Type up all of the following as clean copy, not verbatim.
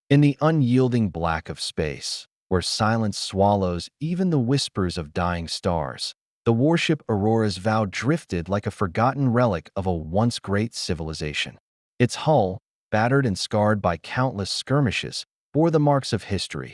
In the unyielding black of space, where silence swallows even the whispers of dying stars, the warship Aurora's Vow drifted like a forgotten relic of a once great civilization. Its hull, battered and scarred by countless skirmishes, bore the marks of history,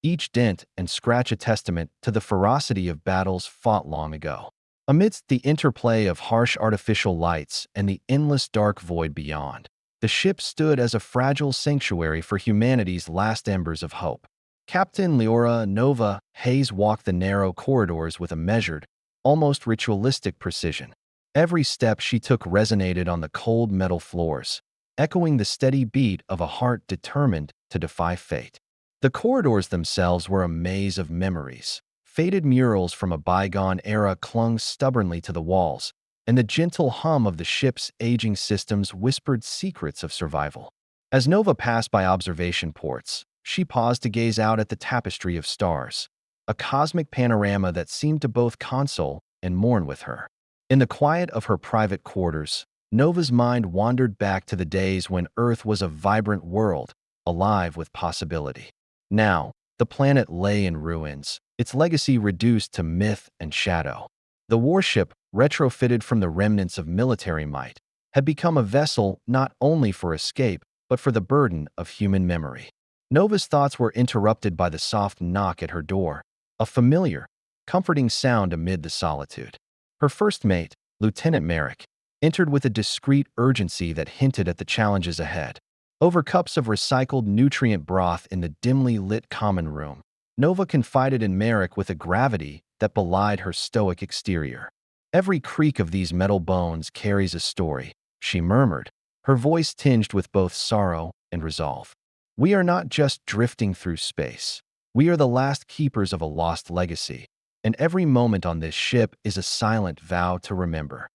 each dent and scratch a testament to the ferocity of battles fought long ago. Amidst the interplay of harsh artificial lights and the endless dark void beyond, the ship stood as a fragile sanctuary for humanity's last embers of hope. Captain Leora Nova Hayes walked the narrow corridors with a measured, almost ritualistic precision. Every step she took resonated on the cold metal floors, echoing the steady beat of a heart determined to defy fate. The corridors themselves were a maze of memories. Faded murals from a bygone era clung stubbornly to the walls, and the gentle hum of the ship's aging systems whispered secrets of survival. As Nova passed by observation ports, she paused to gaze out at the tapestry of stars, a cosmic panorama that seemed to both console and mourn with her. In the quiet of her private quarters, Nova's mind wandered back to the days when Earth was a vibrant world, alive with possibility. Now, the planet lay in ruins, its legacy reduced to myth and shadow. The warship, retrofitted from the remnants of military might, had become a vessel not only for escape, but for the burden of human memory. Nova's thoughts were interrupted by the soft knock at her door, a familiar, comforting sound amid the solitude. Her first mate, Lieutenant Merrick, entered with a discreet urgency that hinted at the challenges ahead. Over cups of recycled nutrient broth in the dimly lit common room, Nova confided in Merrick with a gravity that belied her stoic exterior. "Every creak of these metal bones carries a story," she murmured, her voice tinged with both sorrow and resolve. "We are not just drifting through space. We are the last keepers of a lost legacy, and every moment on this ship is a silent vow to remember."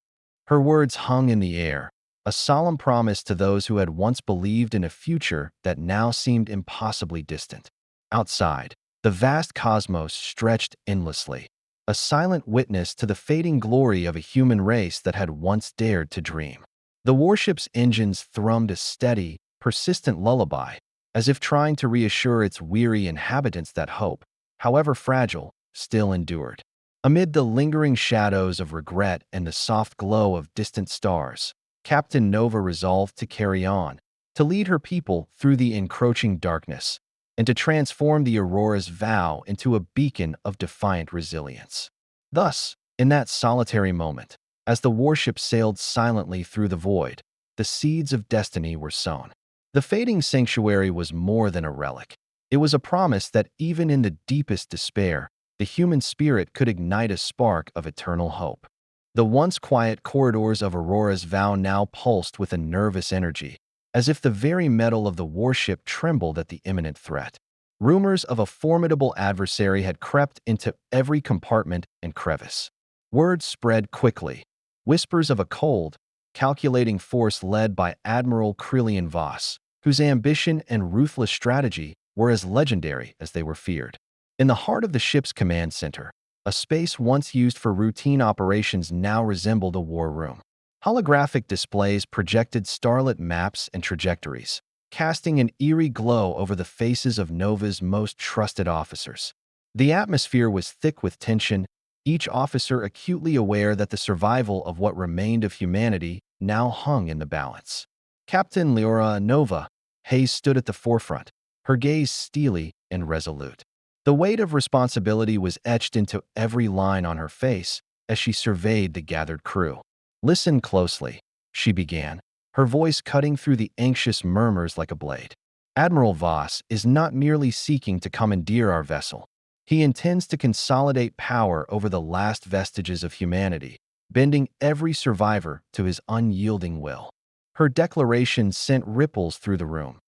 Her words hung in the air, a solemn promise to those who had once believed in a future that now seemed impossibly distant. Outside, the vast cosmos stretched endlessly, a silent witness to the fading glory of a human race that had once dared to dream. The warship's engines thrummed a steady, persistent lullaby, as if trying to reassure its weary inhabitants that hope, however fragile, still endured. Amid the lingering shadows of regret and the soft glow of distant stars, Captain Nova resolved to carry on, to lead her people through the encroaching darkness, and to transform the Aurora's Vow into a beacon of defiant resilience. Thus, in that solitary moment, as the warship sailed silently through the void, the seeds of destiny were sown. The fading sanctuary was more than a relic. It was a promise that even in the deepest despair, the human spirit could ignite a spark of eternal hope. The once quiet corridors of Aurora's Vow now pulsed with a nervous energy, as if the very metal of the warship trembled at the imminent threat. Rumors of a formidable adversary had crept into every compartment and crevice. Word spread quickly, whispers of a cold, calculating force led by Admiral Krillian Voss, whose ambition and ruthless strategy were as legendary as they were feared. In the heart of the ship's command center, a space once used for routine operations now resembled a war room. Holographic displays projected starlit maps and trajectories, casting an eerie glow over the faces of Nova's most trusted officers. The atmosphere was thick with tension, each officer acutely aware that the survival of what remained of humanity now hung in the balance. Captain Leora Nova Hayes stood at the forefront, her gaze steely and resolute. The weight of responsibility was etched into every line on her face as she surveyed the gathered crew. "Listen closely," she began, her voice cutting through the anxious murmurs like a blade. "Admiral Voss is not merely seeking to commandeer our vessel. He intends to consolidate power over the last vestiges of humanity, bending every survivor to his unyielding will." Her declaration sent ripples through the room,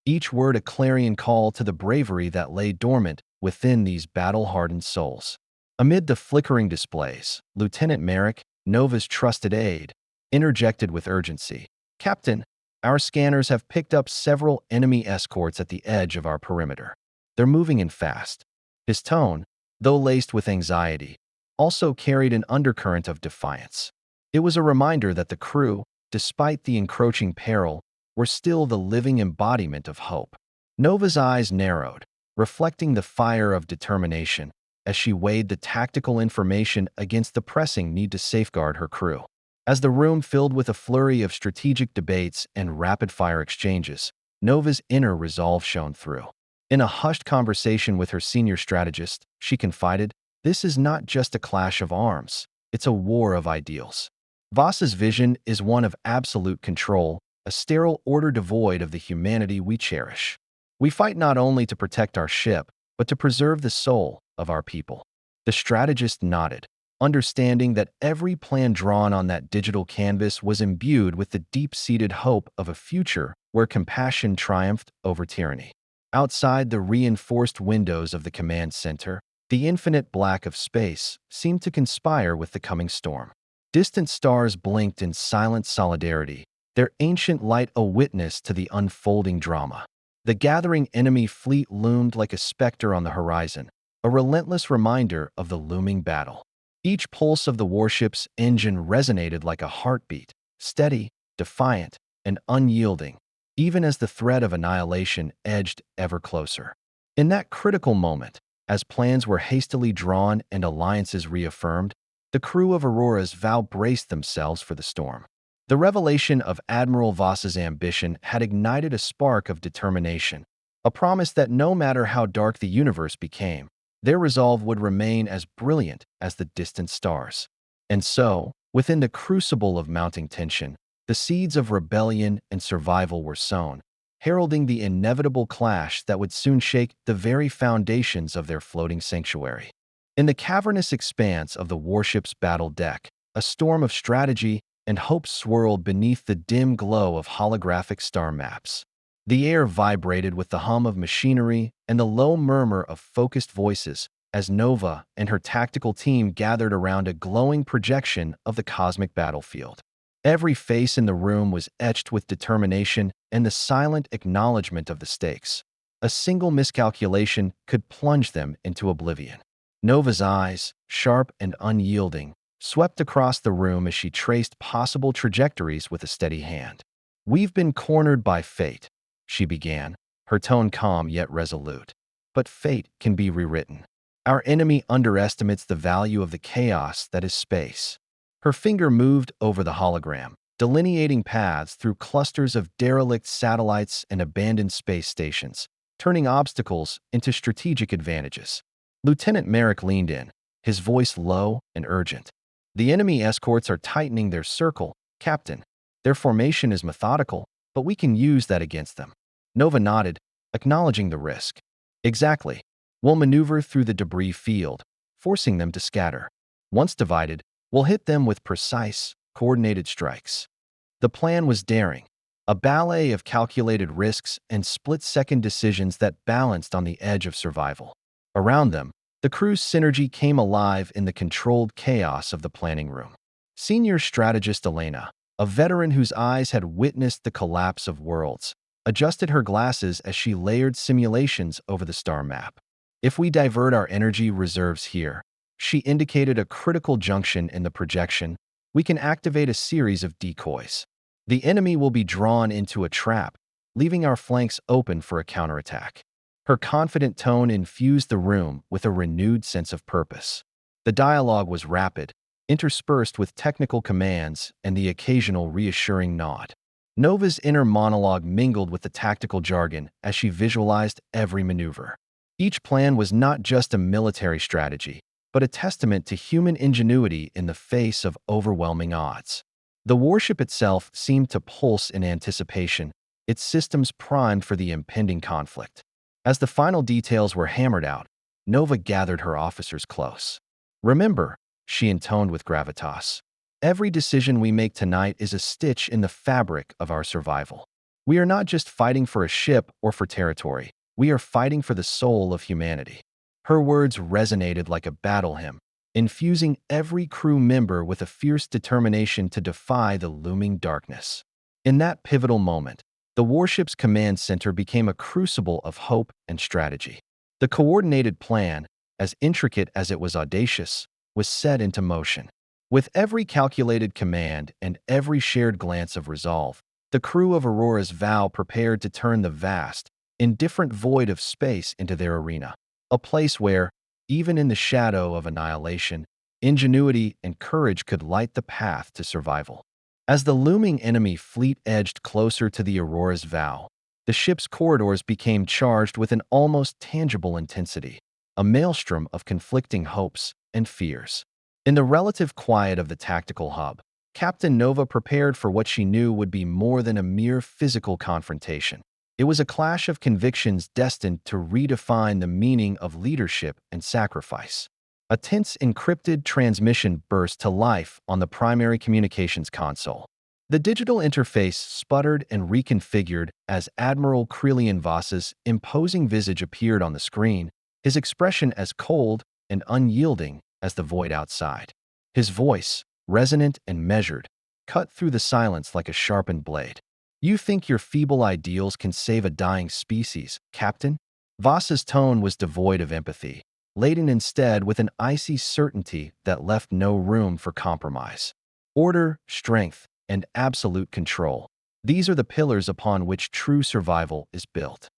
each word a clarion call to the bravery that lay dormant within these battle-hardened souls. Amid the flickering displays, Lieutenant Merrick, Nova's trusted aide, interjected with urgency. "Captain, our scanners have picked up several enemy escorts at the edge of our perimeter. They're moving in fast." His tone, though laced with anxiety, also carried an undercurrent of defiance. It was a reminder that the crew, despite the encroaching peril, were still the living embodiment of hope. Nova's eyes narrowed, reflecting the fire of determination as she weighed the tactical information against the pressing need to safeguard her crew. As the room filled with a flurry of strategic debates and rapid-fire exchanges, Nova's inner resolve shone through. In a hushed conversation with her senior strategist, she confided, "This is not just a clash of arms, it's a war of ideals." Voss's vision is one of absolute control, a sterile order devoid of the humanity we cherish. We fight not only to protect our ship, but to preserve the soul of our people. The strategist nodded, understanding that every plan drawn on that digital canvas was imbued with the deep-seated hope of a future where compassion triumphed over tyranny. Outside the reinforced windows of the command center, the infinite black of space seemed to conspire with the coming storm. Distant stars blinked in silent solidarity, their ancient light a witness to the unfolding drama. The gathering enemy fleet loomed like a specter on the horizon, a relentless reminder of the looming battle. Each pulse of the warship's engine resonated like a heartbeat, steady, defiant, and unyielding, even as the threat of annihilation edged ever closer. In that critical moment, as plans were hastily drawn and alliances reaffirmed, the crew of Aurora's Vow braced themselves for the storm. The revelation of Admiral Voss's ambition had ignited a spark of determination, a promise that no matter how dark the universe became, their resolve would remain as brilliant as the distant stars. And so, within the crucible of mounting tension, the seeds of rebellion and survival were sown, heralding the inevitable clash that would soon shake the very foundations of their floating sanctuary. In the cavernous expanse of the warship's battle deck, a storm of strategy and hope swirled beneath the dim glow of holographic star maps. The air vibrated with the hum of machinery and the low murmur of focused voices as Nova and her tactical team gathered around a glowing projection of the cosmic battlefield. Every face in the room was etched with determination and the silent acknowledgement of the stakes. A single miscalculation could plunge them into oblivion. Nova's eyes, sharp and unyielding, swept across the room as she traced possible trajectories with a steady hand. "We've been cornered by fate," she began, her tone calm yet resolute. "But fate can be rewritten. Our enemy underestimates the value of the chaos that is space." Her finger moved over the hologram, delineating paths through clusters of derelict satellites and abandoned space stations, turning obstacles into strategic advantages. Lieutenant Merrick leaned in, his voice low and urgent. "The enemy escorts are tightening their circle, Captain. Their formation is methodical, but we can use that against them." Nova nodded, acknowledging the risk. "Exactly. We'll maneuver through the debris field, forcing them to scatter. Once divided, we'll hit them with precise, coordinated strikes." The plan was daring, a ballet of calculated risks and split-second decisions that balanced on the edge of survival. Around them, the crew's synergy came alive in the controlled chaos of the planning room. Senior strategist Elena, a veteran whose eyes had witnessed the collapse of worlds, adjusted her glasses as she layered simulations over the star map. "If we divert our energy reserves here," she indicated a critical junction in the projection, "we can activate a series of decoys. The enemy will be drawn into a trap, leaving our flanks open for a counterattack." Her confident tone infused the room with a renewed sense of purpose. The dialogue was rapid, interspersed with technical commands and the occasional reassuring nod. Nova's inner monologue mingled with the tactical jargon as she visualized every maneuver. Each plan was not just a military strategy, but a testament to human ingenuity in the face of overwhelming odds. The warship itself seemed to pulse in anticipation, its systems primed for the impending conflict. As the final details were hammered out, Nova gathered her officers close. "Remember," she intoned with gravitas, "every decision we make tonight is a stitch in the fabric of our survival. We are not just fighting for a ship or for territory, we are fighting for the soul of humanity." Her words resonated like a battle hymn, infusing every crew member with a fierce determination to defy the looming darkness. In that pivotal moment, the warship's command center became a crucible of hope and strategy. The coordinated plan, as intricate as it was audacious, was set into motion. With every calculated command and every shared glance of resolve, the crew of Aurora's Vow prepared to turn the vast, indifferent void of space into their arena, a place where, even in the shadow of annihilation, ingenuity and courage could light the path to survival. As the looming enemy fleet edged closer to the Aurora's bow, the ship's corridors became charged with an almost tangible intensity, a maelstrom of conflicting hopes and fears. In the relative quiet of the tactical hub, Captain Nova prepared for what she knew would be more than a mere physical confrontation. It was a clash of convictions destined to redefine the meaning of leadership and sacrifice. A tense encrypted transmission burst to life on the primary communications console. The digital interface sputtered and reconfigured as Admiral Krillian Voss's imposing visage appeared on the screen, his expression as cold and unyielding as the void outside. His voice, resonant and measured, cut through the silence like a sharpened blade. "You think your feeble ideals can save a dying species, Captain?" Voss's tone was devoid of empathy, laden instead with an icy certainty that left no room for compromise. Order, strength, and absolute control. These are the pillars upon which true survival is built.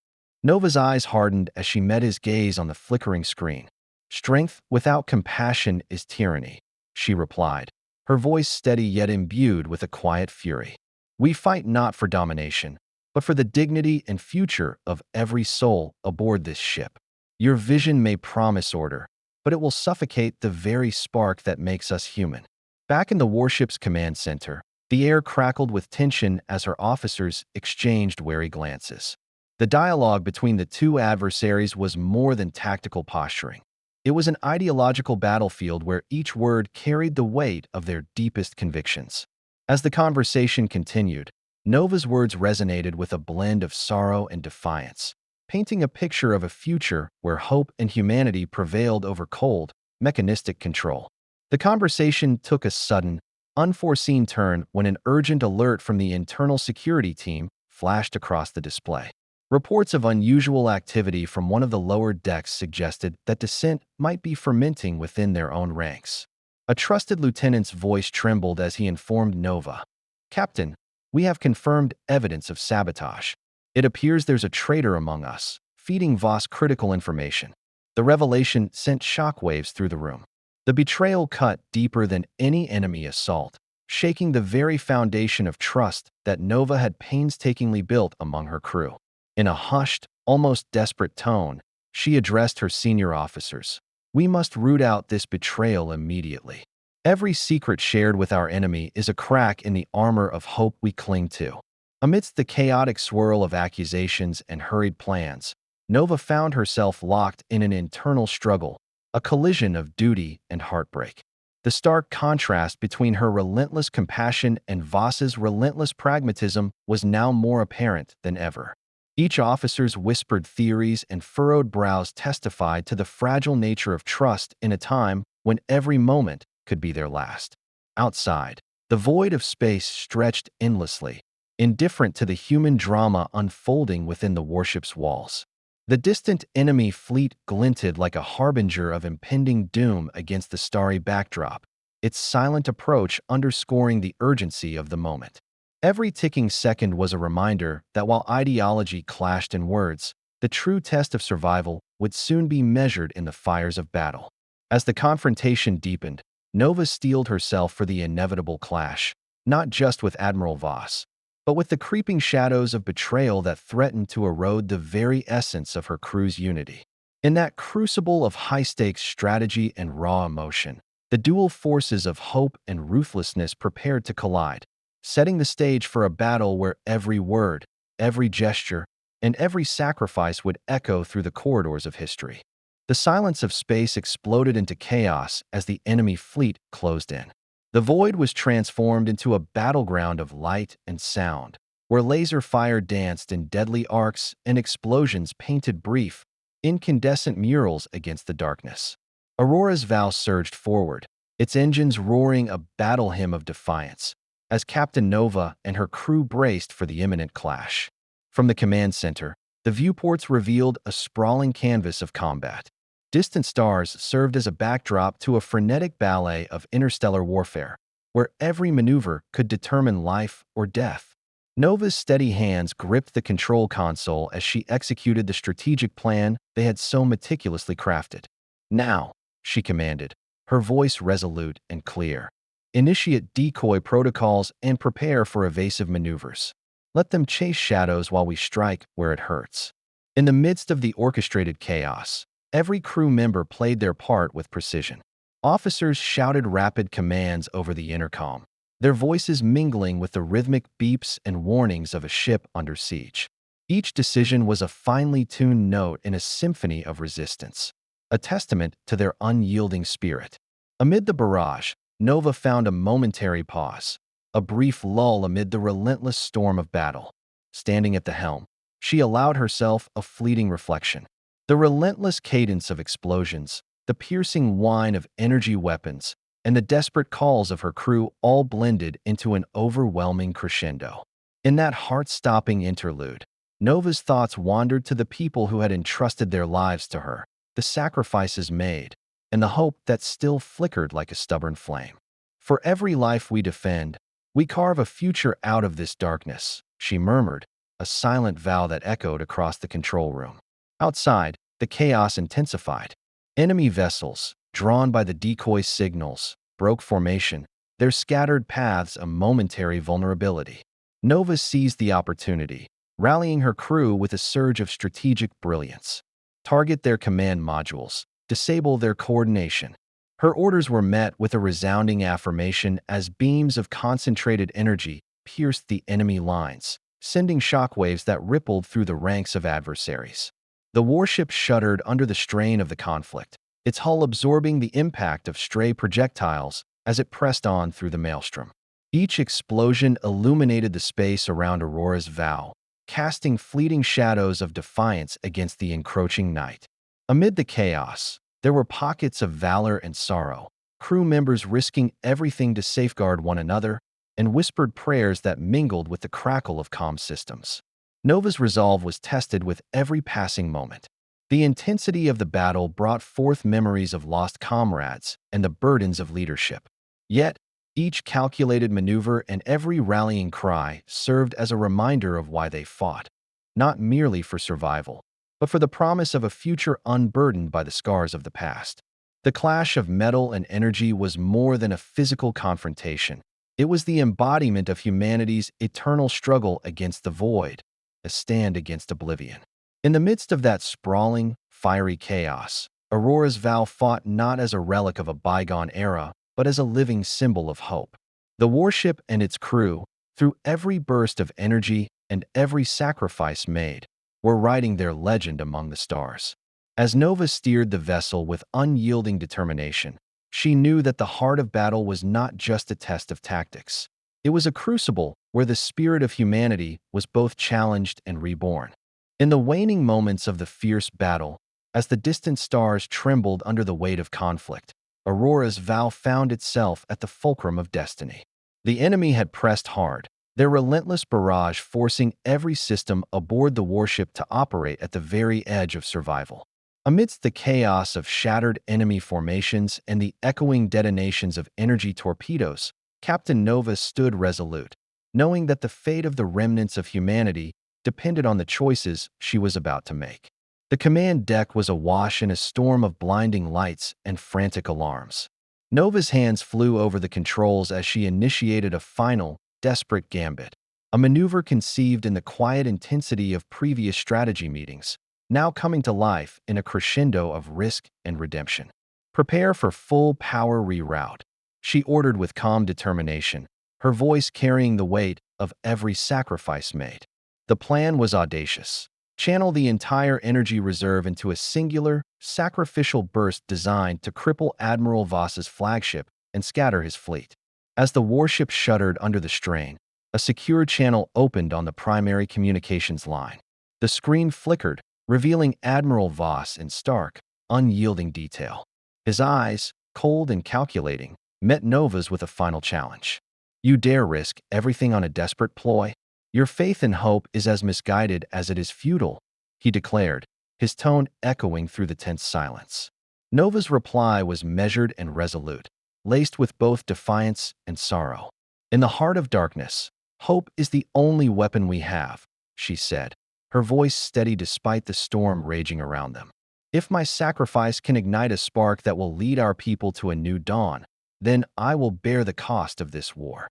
Nova's eyes hardened as she met his gaze on the flickering screen. "Strength without compassion is tyranny," she replied, her voice steady yet imbued with a quiet fury. "We fight not for domination, but for the dignity and future of every soul aboard this ship. Your vision may promise order, but it will suffocate the very spark that makes us human." Back in the warship's command center, the air crackled with tension as her officers exchanged wary glances. The dialogue between the two adversaries was more than tactical posturing. It was an ideological battlefield where each word carried the weight of their deepest convictions. As the conversation continued, Nova's words resonated with a blend of sorrow and defiance, painting a picture of a future where hope and humanity prevailed over cold, mechanistic control. The conversation took a sudden, unforeseen turn when an urgent alert from the internal security team flashed across the display. Reports of unusual activity from one of the lower decks suggested that dissent might be fermenting within their own ranks. A trusted lieutenant's voice trembled as he informed Nova, "Captain, we have confirmed evidence of sabotage. It appears there's a traitor among us, feeding Voss critical information." The revelation sent shockwaves through the room. The betrayal cut deeper than any enemy assault, shaking the very foundation of trust that Nova had painstakingly built among her crew. In a hushed, almost desperate tone, she addressed her senior officers. "We must root out this betrayal immediately. Every secret shared with our enemy is a crack in the armor of hope we cling to." Amidst the chaotic swirl of accusations and hurried plans, Nova found herself locked in an internal struggle, a collision of duty and heartbreak. The stark contrast between her relentless compassion and Voss's relentless pragmatism was now more apparent than ever. Each officer's whispered theories and furrowed brows testified to the fragile nature of trust in a time when every moment could be their last. Outside, the void of space stretched endlessly, indifferent to the human drama unfolding within the warship's walls. The distant enemy fleet glinted like a harbinger of impending doom against the starry backdrop, its silent approach underscoring the urgency of the moment. Every ticking second was a reminder that while ideology clashed in words, the true test of survival would soon be measured in the fires of battle. As the confrontation deepened, Nova steeled herself for the inevitable clash, not just with Admiral Voss, but with the creeping shadows of betrayal that threatened to erode the very essence of her crew's unity. In that crucible of high-stakes strategy and raw emotion, the dual forces of hope and ruthlessness prepared to collide, setting the stage for a battle where every word, every gesture, and every sacrifice would echo through the corridors of history. The silence of space exploded into chaos as the enemy fleet closed in. The void was transformed into a battleground of light and sound, where laser fire danced in deadly arcs and explosions painted brief, incandescent murals against the darkness. Aurora's bow surged forward, its engines roaring a battle hymn of defiance, as Captain Nova and her crew braced for the imminent clash. From the command center, the viewports revealed a sprawling canvas of combat. Distant stars served as a backdrop to a frenetic ballet of interstellar warfare, where every maneuver could determine life or death. Nova's steady hands gripped the control console as she executed the strategic plan they had so meticulously crafted. "Now," she commanded, her voice resolute and clear. "Initiate decoy protocols and prepare for evasive maneuvers. Let them chase shadows while we strike where it hurts." In the midst of the orchestrated chaos, every crew member played their part with precision. Officers shouted rapid commands over the intercom, their voices mingling with the rhythmic beeps and warnings of a ship under siege. Each decision was a finely tuned note in a symphony of resistance, a testament to their unyielding spirit. Amid the barrage, Nova found a momentary pause, a brief lull amid the relentless storm of battle. Standing at the helm, she allowed herself a fleeting reflection. The relentless cadence of explosions, the piercing whine of energy weapons, and the desperate calls of her crew all blended into an overwhelming crescendo. In that heart-stopping interlude, Nova's thoughts wandered to the people who had entrusted their lives to her, the sacrifices made, and the hope that still flickered like a stubborn flame. "For every life we defend, we carve a future out of this darkness," she murmured, a silent vow that echoed across the control room. Outside, the chaos intensified. Enemy vessels, drawn by the decoy signals, broke formation, their scattered paths a momentary vulnerability. Nova seized the opportunity, rallying her crew with a surge of strategic brilliance. Target their command modules, disable their coordination. Her orders were met with a resounding affirmation as beams of concentrated energy pierced the enemy lines, sending shockwaves that rippled through the ranks of adversaries. The warship shuddered under the strain of the conflict, its hull absorbing the impact of stray projectiles as it pressed on through the maelstrom. Each explosion illuminated the space around Aurora's bow, casting fleeting shadows of defiance against the encroaching night. Amid the chaos, there were pockets of valor and sorrow, crew members risking everything to safeguard one another, and whispered prayers that mingled with the crackle of comm systems. Nova's resolve was tested with every passing moment. The intensity of the battle brought forth memories of lost comrades and the burdens of leadership. Yet, each calculated maneuver and every rallying cry served as a reminder of why they fought, not merely for survival, but for the promise of a future unburdened by the scars of the past. The clash of metal and energy was more than a physical confrontation. It was the embodiment of humanity's eternal struggle against the void, a stand against oblivion. In the midst of that sprawling, fiery chaos, Aurora's vow fought not as a relic of a bygone era, but as a living symbol of hope. The warship and its crew, through every burst of energy and every sacrifice made, were writing their legend among the stars. As Nova steered the vessel with unyielding determination, she knew that the heart of battle was not just a test of tactics. It was a crucible where the spirit of humanity was both challenged and reborn. In the waning moments of the fierce battle, as the distant stars trembled under the weight of conflict, Aurora's vow found itself at the fulcrum of destiny. The enemy had pressed hard, their relentless barrage forcing every system aboard the warship to operate at the very edge of survival. Amidst the chaos of shattered enemy formations and the echoing detonations of energy torpedoes, Captain Nova stood resolute, knowing that the fate of the remnants of humanity depended on the choices she was about to make. The command deck was awash in a storm of blinding lights and frantic alarms. Nova's hands flew over the controls as she initiated a final, desperate gambit, a maneuver conceived in the quiet intensity of previous strategy meetings, now coming to life in a crescendo of risk and redemption. "Prepare for full power reroute," she ordered with calm determination, her voice carrying the weight of every sacrifice made. The plan was audacious. Channel the entire energy reserve into a singular, sacrificial burst designed to cripple Admiral Voss's flagship and scatter his fleet. As the warship shuddered under the strain, a secure channel opened on the primary communications line. The screen flickered, revealing Admiral Voss in stark, unyielding detail. His eyes, cold and calculating, met Nova's with a final challenge. "You dare risk everything on a desperate ploy? Your faith and hope is as misguided as it is futile," he declared, his tone echoing through the tense silence. Nova's reply was measured and resolute, laced with both defiance and sorrow. In the heart of darkness, "Hope is the only weapon we have," she said, her voice steady despite the storm raging around them. "If my sacrifice can ignite a spark that will lead our people to a new dawn, then I will bear the cost of this war."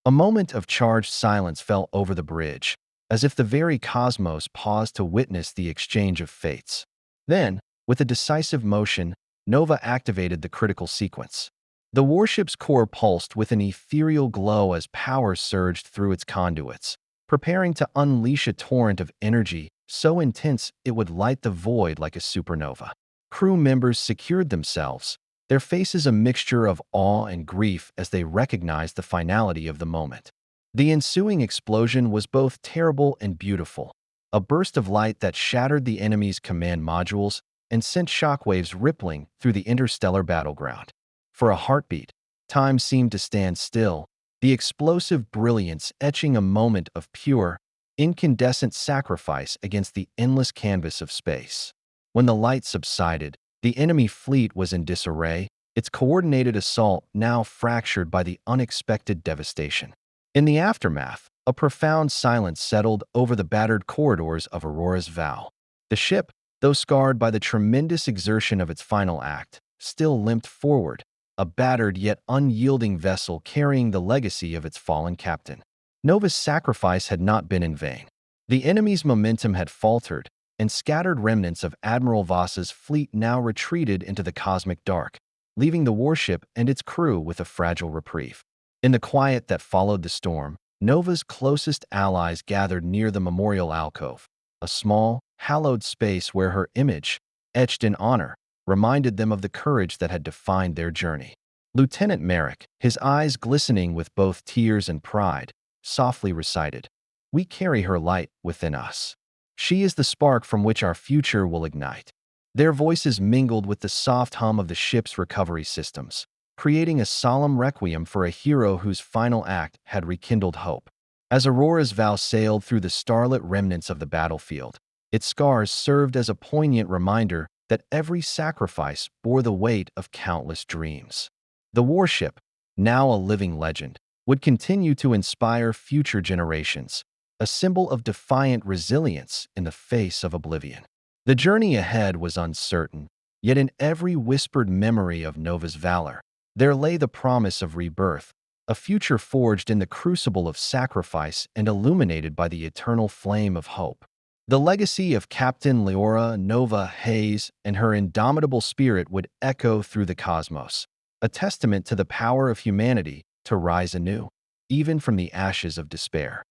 A moment of charged silence fell over the bridge, as if the very cosmos paused to witness the exchange of fates. Then, with a decisive motion, Nova activated the critical sequence. The warship's core pulsed with an ethereal glow as power surged through its conduits, preparing to unleash a torrent of energy so intense it would light the void like a supernova. Crew members secured themselves, their faces a mixture of awe and grief as they recognized the finality of the moment. The ensuing explosion was both terrible and beautiful, a burst of light that shattered the enemy's command modules and sent shockwaves rippling through the interstellar battleground. For a heartbeat, time seemed to stand still, the explosive brilliance etching a moment of pure, incandescent sacrifice against the endless canvas of space. When the light subsided, the enemy fleet was in disarray, its coordinated assault now fractured by the unexpected devastation. In the aftermath, a profound silence settled over the battered corridors of Aurora's Vow. The ship, though scarred by the tremendous exertion of its final act, still limped forward, a battered yet unyielding vessel carrying the legacy of its fallen captain. Nova's sacrifice had not been in vain. The enemy's momentum had faltered, and scattered remnants of Admiral Voss's fleet now retreated into the cosmic dark, leaving the warship and its crew with a fragile reprieve. In the quiet that followed the storm, Nova's closest allies gathered near the memorial alcove, a small, hallowed space where her image, etched in honor, reminded them of the courage that had defined their journey. Lieutenant Merrick, his eyes glistening with both tears and pride, softly recited, "We carry her light within us. She is the spark from which our future will ignite." Their voices mingled with the soft hum of the ship's recovery systems, creating a solemn requiem for a hero whose final act had rekindled hope. As Aurora's Vow sailed through the starlit remnants of the battlefield, its scars served as a poignant reminder that every sacrifice bore the weight of countless dreams. The warship, now a living legend, would continue to inspire future generations, a symbol of defiant resilience in the face of oblivion. The journey ahead was uncertain, yet in every whispered memory of Nova's valor, there lay the promise of rebirth, a future forged in the crucible of sacrifice and illuminated by the eternal flame of hope. The legacy of Captain Leora Nova Hayes and her indomitable spirit would echo through the cosmos, a testament to the power of humanity to rise anew, even from the ashes of despair.